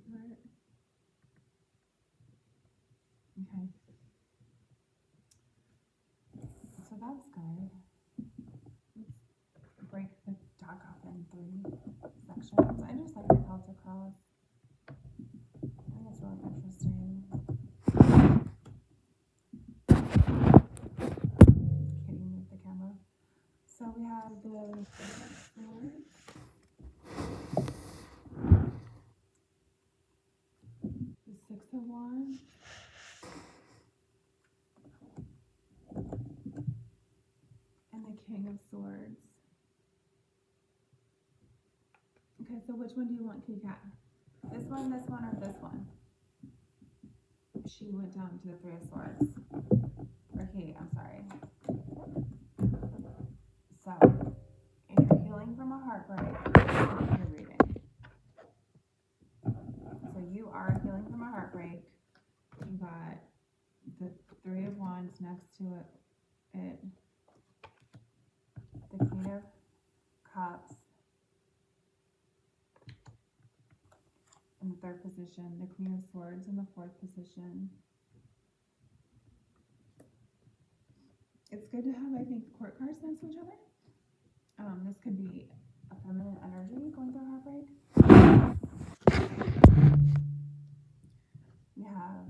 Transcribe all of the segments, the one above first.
through it. Okay. So that's good. Let's break the deck up in 3 sections. I just like the Celtic cross. I think it's really interesting. Kitty move the camera. So we have the Six of Wands, and the King of Swords. Okay, so which one do you want, kitty cat? This one, or this one? She went down to the Three of Swords. Or he, I'm sorry. So, if you're healing from a heartbreak, you're reading. So you are healing from a heartbreak. You got the Three of Wands next to it. The Queen of Cups in the 3rd position. The Queen of Swords in the 4th position. It's good to have, I think, the court cards next to each other. This could be a feminine energy going through heartbreak. We have,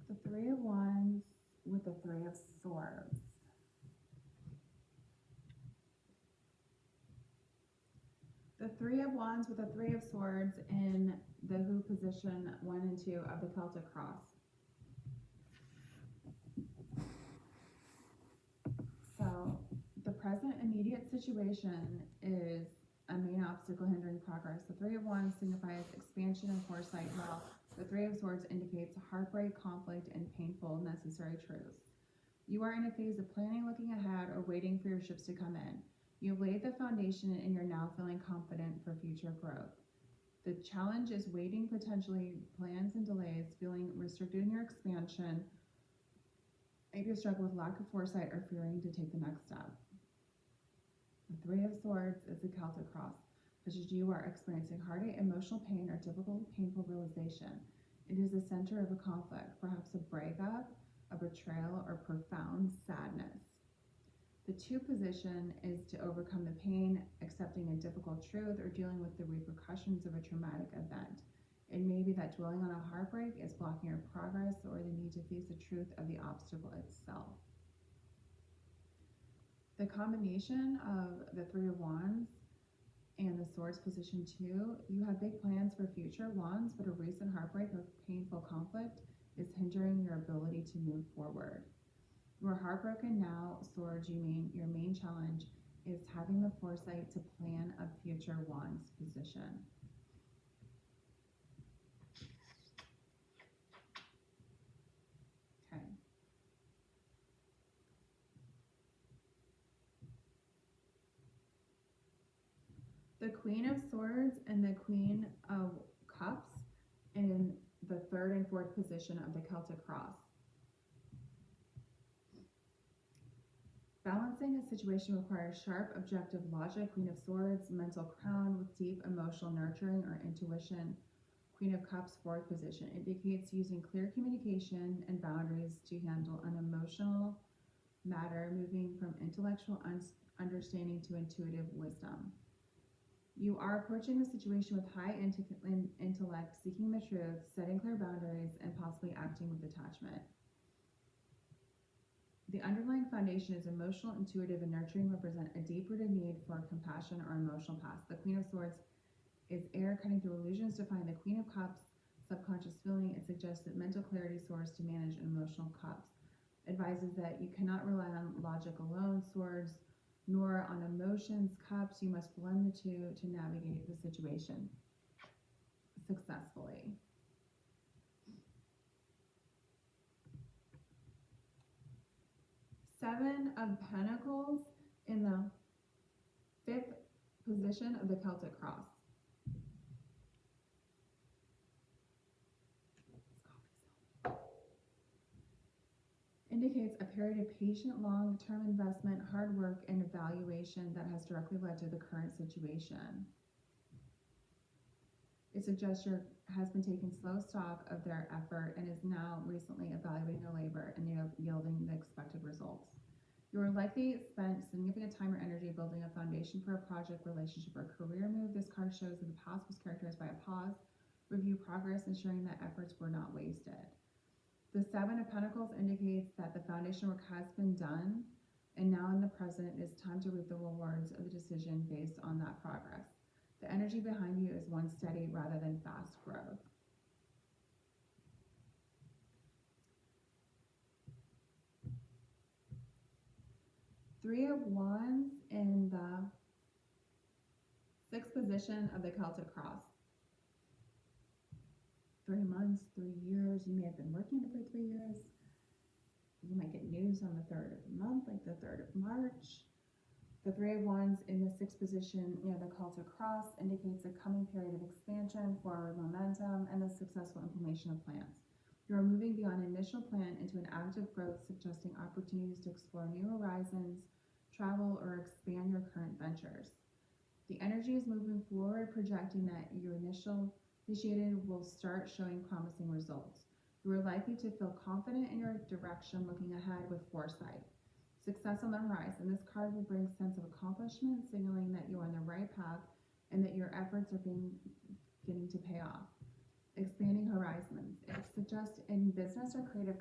the Three of Wands with the Three of Swords. The Three of Wands with the Three of Swords in the Who position 1 and 2 of the Celtic cross. So the present immediate situation is a main obstacle hindering progress. The Three of Wands signifies expansion and foresight, while the Three of Swords indicates heartbreak, conflict, and painful necessary truths. You are in a phase of planning, looking ahead, or waiting for your ships to come in. You've laid the foundation and you're now feeling confident for future growth. The challenge is waiting, potentially plans and delays, feeling restricted in your expansion. Maybe you struggle with lack of foresight or fearing to take the next step. The Three of Swords is the Celtic cross, such as you are experiencing heartache, emotional pain, or difficult, painful realization. It is the center of a conflict, perhaps a breakup, a betrayal, or profound sadness. The 2 position is to overcome the pain, accepting a difficult truth, or dealing with the repercussions of a traumatic event. It may be that dwelling on a heartbreak is blocking your progress, or the need to face the truth of the obstacle itself. The combination of the Three of Wands and the Swords position 2, you have big plans for future wands, but a recent heartbreak or painful conflict is hindering your ability to move forward. You are heartbroken now, Swords. Your main challenge is having the foresight to plan a future wands position. Okay. The Queen of Swords and the Queen of Cups in the 3rd and 4th position of the Celtic cross. Balancing a situation requires sharp, objective logic. Queen of Swords, mental crown with deep emotional nurturing or intuition. Queen of Cups, 4th position, indicates using clear communication and boundaries to handle an emotional matter, moving from intellectual understanding to intuitive wisdom. You are approaching the situation with high intellect, seeking the truth, setting clear boundaries, and possibly acting with detachment. The underlying foundation is emotional, intuitive, and nurturing represent a deep-rooted need for compassion or emotional past. The Queen of Swords is air cutting through illusions to find the Queen of Cups, subconscious feeling. It suggests that mental clarity soars to manage emotional cups. Advises that you cannot rely on logic alone, Swords, nor on emotions, cups. You must blend the two to navigate the situation successfully. Seven of Pentacles in the 5th position of the Celtic cross. Indicates a period of patient, long-term investment, hard work, and evaluation that has directly led to the current situation. It suggests your has been taking slow stock of their effort and is now recently evaluating their labor and yielding the expected results. You are likely spent significant time or energy building a foundation for a project, relationship, or career move. This card shows that the past was characterized by a pause, review progress, ensuring that efforts were not wasted. The Seven of Pentacles indicates that the foundation work has been done, and now in the present it is time to reap the rewards of the decision based on that progress. The energy behind you is one steady rather than fast growth. Three of Wands in the sixth position of the Celtic cross. 3 months, 3 years. You may have been working for 3 years. You might get news on the 3rd of the month, like the 3rd of March. The Three of Wands in the sixth position near the Celtic cross indicates a coming period of expansion, forward momentum, and the successful implementation of plans. You are moving beyond initial plan into an active growth, suggesting opportunities to explore new horizons, travel, or expand your current ventures. The energy is moving forward, projecting that your initiated will start showing promising results. You are likely to feel confident in your direction, looking ahead with foresight. Success on the horizon. This card will bring a sense of accomplishment, signaling that you are on the right path and that your efforts are beginning to pay off. Expanding horizons. It suggests in business or creative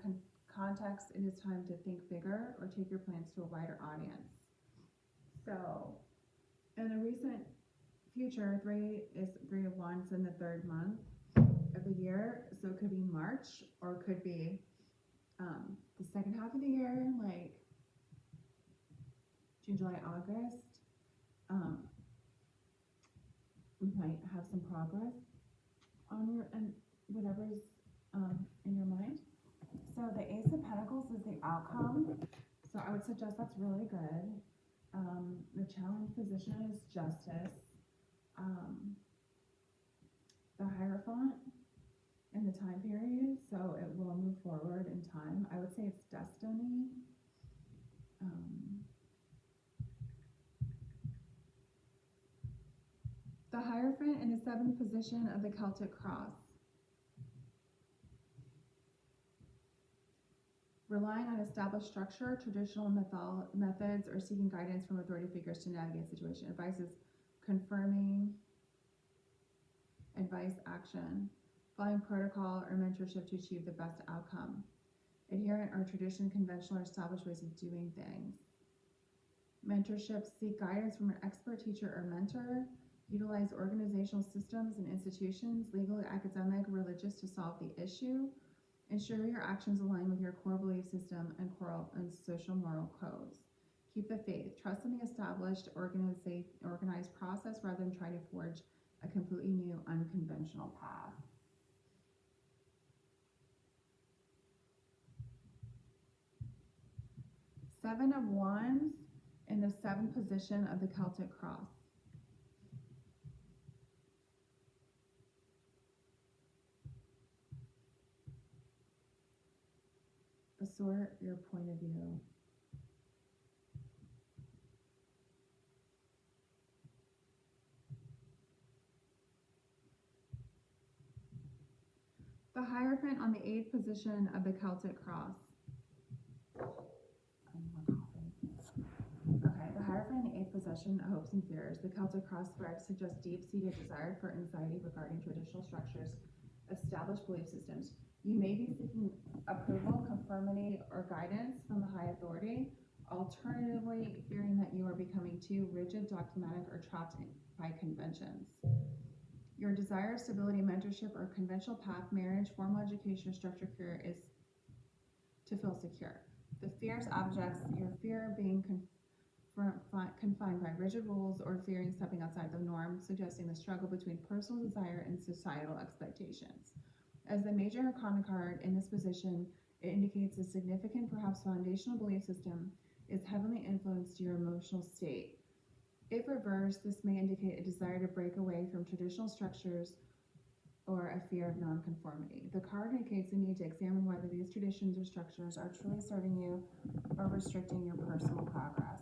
context, it is time to think bigger or take your plans to a wider audience. So, in the recent future, Three of Wands in the 3rd month of the year. So it could be March, or it could be the second half of the year, like June, July, August. You might have some progress on your and whatever's in your mind. So the Ace of Pentacles is the outcome. So I would suggest that's really good. The challenge position is Justice. The Hierophant in the time period, so it will move forward in time. I would say it's destiny. The Hierophant in the 7th position of the Celtic cross. Relying on established structure, traditional methods, or seeking guidance from authority figures to navigate the situation. Advice is confirming advice, action, following protocol or mentorship to achieve the best outcome. Adherent or tradition, conventional or established ways of doing things. Mentorship, seek guidance from an expert teacher or mentor. Utilize organizational systems and institutions, legal, academic, religious, to solve the issue. Ensure your actions align with your core belief system and social moral codes. Keep the faith. Trust in the established, organized process rather than try to forge a completely new, unconventional path. Seven of Wands in the 7th position of the Celtic cross. Assert your point of view. The Hierophant on the 8th position of the Celtic cross. Okay, the Hierophant in the 8th position, hopes and fears. The Celtic cross scribe suggests deep-seated desire for anxiety regarding traditional structures, established belief systems. You may be seeking approval, conformity, or guidance from a high authority. Alternatively, fearing that you are becoming too rigid, dogmatic, or trapped by conventions. Your desire, stability, mentorship, or conventional path, marriage, formal education, or structured career is to feel secure. The fears objects, your fear of being confined by rigid rules or fearing stepping outside the norm, suggesting the struggle between personal desire and societal expectations. As the major arcana card in this position, it indicates a significant, perhaps foundational belief system is heavily influenced your emotional state. If reversed, this may indicate a desire to break away from traditional structures or a fear of nonconformity. The card indicates the need to examine whether these traditions or structures are truly serving you or restricting your personal progress.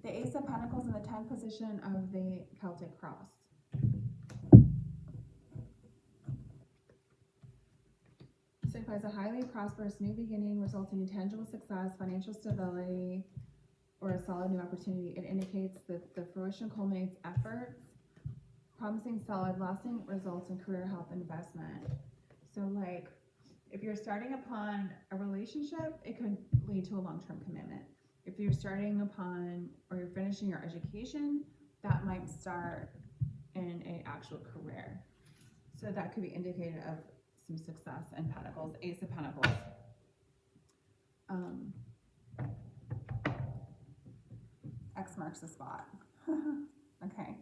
The Ace of Pentacles in the 10th position of the Celtic cross. Signifies a highly prosperous new beginning resulting in tangible success, financial stability, or a solid new opportunity. It indicates that the fruition culminates efforts, promising solid, lasting results in career, health, and investment. So, like, if you're starting upon a relationship, it could lead to a long-term commitment. If you're starting upon or you're finishing your education, that might start in an actual career. So that could be indicated of some success in Pentacles, Ace of Pentacles. X marks the spot. Okay.